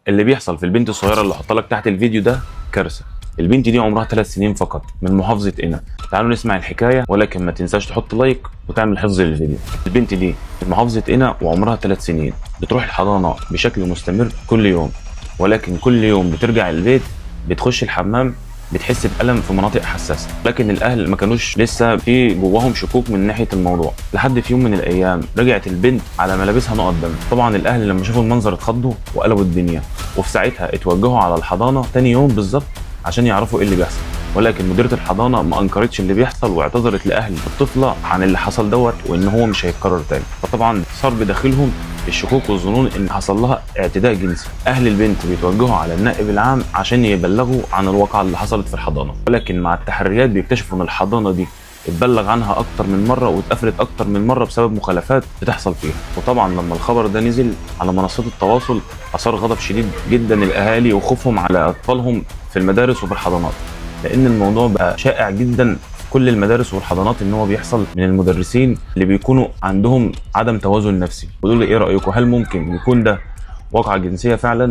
اللي بيحصل في البنت الصغيره اللي هحط لك تحت الفيديو ده كارثه. البنت دي عمرها 3 سنين فقط من محافظه قنا. تعالوا نسمع الحكايه، ولكن ما تنساش تحط لايك وتعمل حفظ للفيديو. البنت دي من محافظه قنا وعمرها 3 سنين، بتروح الحضانه بشكل مستمر كل يوم، ولكن كل يوم بترجع البيت بتخش الحمام بتحس بألم في مناطق حساسة، لكن الأهل ما كانوش لسه في جواهم شكوك من ناحية الموضوع، لحد في يوم من الأيام رجعت البنت على ملابسها نقط دم. طبعا الأهل لما شافوا المنظر اتخضوا وقلبوا الدنيا، وفي ساعتها اتوجهوا على الحضانة تاني يوم بالظبط عشان يعرفوا ايه اللي بيحصل. ولكن مديرة الحضانة ما انكرتش اللي بيحصل، واعتذرت لاهل الطفلة عن اللي حصل دوت وان هو مش هيتكرر تاني. فطبعا صار بداخلهم الشكوك والظنون ان حصل لها اعتداء جنسي. اهل البنت بيتوجهوا على النائب العام عشان يبلغوا عن الواقعة اللي حصلت في الحضانة، ولكن مع التحريات بيكتشفوا ان الحضانة دي اتبلغ عنها اكتر من مره واتقفلت اكتر من مره بسبب مخالفات بتحصل فيها. وطبعا لما الخبر ده نزل على منصات التواصل اثار غضب شديد جدا الاهالي وخوفهم على اطفالهم في المدارس وفي الحضانات، لان الموضوع بقى شائع جدا في كل المدارس والحضانات ان هو بيحصل من المدرسين اللي بيكونوا عندهم عدم توازن نفسي. قولوا لي ايه رايكم، هل ممكن يكون ده واقعة جنسية فعلا